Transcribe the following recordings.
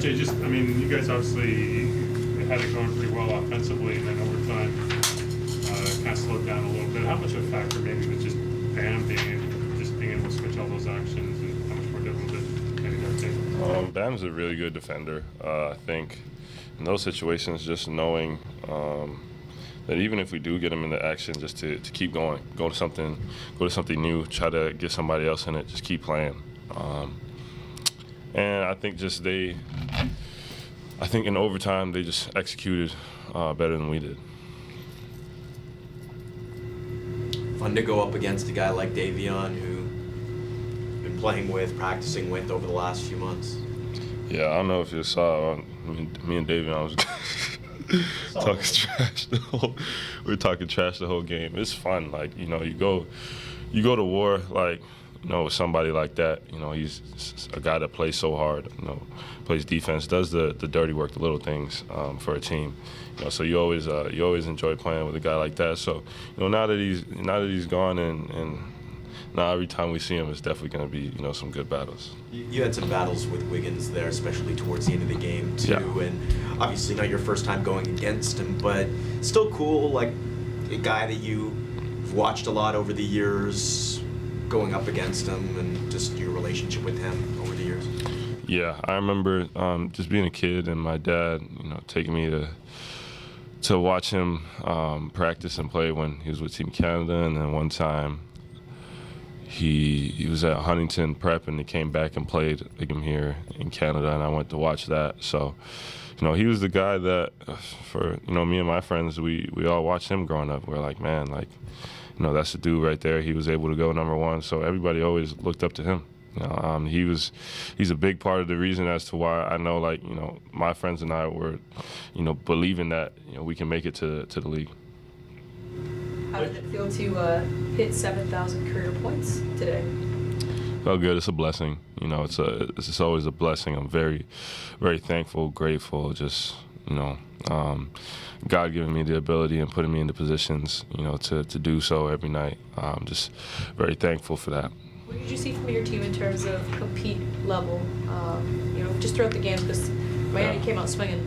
RJ, just, I mean, you guys obviously had it going pretty well offensively, and then over time, kind of slowed down a little bit. How much of a factor maybe was just Bam being able to switch all those actions, and how much more difficult did maybe that take? Bam's a really good defender. I think in those situations, just knowing that even if we do get him into action, just to keep going, go to something new, try to get somebody else in it, just keep playing. And I think I think in overtime they just executed better than we did. Fun to go up against a guy like Davion, who you've been playing with, practicing with over the last few months. Yeah, I don't know if you saw me and Davion was talking trash we were talking trash the whole game. It's fun, like, you know, you go to war, like, you know, with somebody like that. You know, he's a guy that plays so hard, you know, plays defense, does the dirty work, the little things for a team. You know, so you always enjoy playing with a guy like that. So, you know, now that he's gone, and now every time we see him, it's definitely going to be, you know, some good battles. You had some battles with Wiggins there, especially towards the end of the game too, yeah. And obviously not your first time going against him, but still cool, like a guy that you've watched a lot over the years, going up against him, and just your relationship with him over the years. Yeah, I remember just being a kid and my dad, you know, taking me to watch him practice and play when he was with Team Canada, and then one time he was at Huntington Prep and he came back and played again here in Canada, and I went to watch that. So, you know, he was the guy that, for, you know, me and my friends, we all watched him growing up. We're like, man, like, you know, that's the dude right there. He was able to go #1, so everybody always looked up to him. You know, he's a big part of the reason as to why I know, like, you know, my friends and I were, you know, believing that, you know, we can make it to the league. How did it feel to hit 7,000 career points today? Felt good. It's a blessing. You know, it's always a blessing. I'm very, very thankful, grateful. Just, you know, God giving me the ability and putting me into positions, you know, to do so every night. I'm just very thankful for that. What did you see from your team in terms of compete level? You know, just throughout the games, because Miami came out swinging.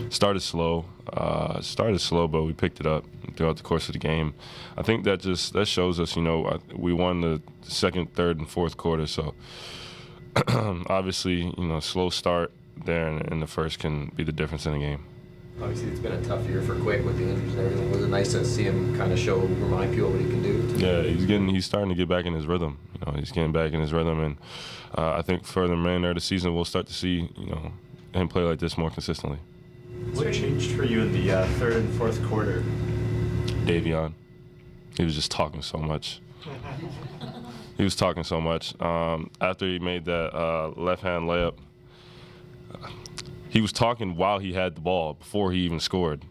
Started slow, but we picked it up throughout the course of the game. I think that shows us, you know, we won the second, third, and fourth quarter. So obviously, you know, slow start there in the first can be the difference in the game. Obviously, it's been a tough year for Quick with the injuries and everything. Was it nice to see him kind of remind people what he can do? Yeah, he's starting to get back in his rhythm. You know, he's getting back in his rhythm, and I think for the remainder of the season, we'll start to see, you know, him play like this more consistently. What changed for you in the third and fourth quarter? Davion. He was just talking so much. After he made that left-hand layup, he was talking while he had the ball, before he even scored.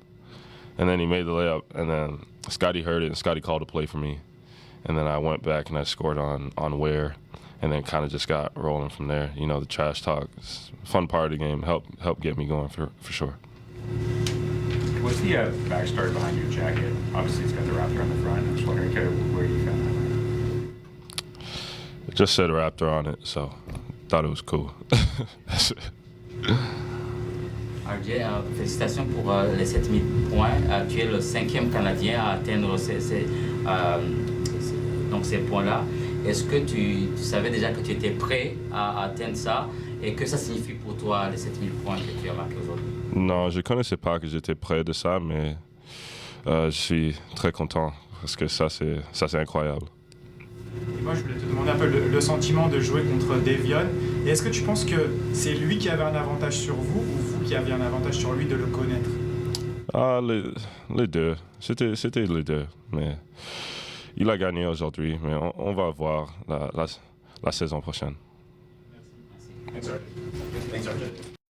And then he made the layup, and then Scotty heard it, and Scotty called a play for me. And then I went back and I scored on Ware, and then kind of just got rolling from there. You know, the trash talk, fun part of the game, helped get me going for sure. What's the backstory behind your jacket? Obviously, it's got the Raptor on the front. I'm just wondering where you found that. It just said Raptor on it, so thought it was cool. That's it. RJ, félicitations pour les 7000 points. Tu es le 5e Canadien à atteindre ces points-là. Est-ce que tu savais déjà que tu étais prêt à atteindre ça et que ça signifie pour toi les 7000 points que tu as marqués aujourd'hui? Non, je ne connaissais pas que j'étais près de ça, mais je suis très content parce que ça c'est incroyable. Et moi, je voulais te demander un peu le sentiment de jouer contre Davion. Et est-ce que tu penses que c'est lui qui avait un avantage sur vous ou vous qui aviez un avantage sur lui de le connaître? Les deux. C'était les deux. Mais il a gagné aujourd'hui, mais on va voir la saison prochaine. Merci. Thanks, RJ.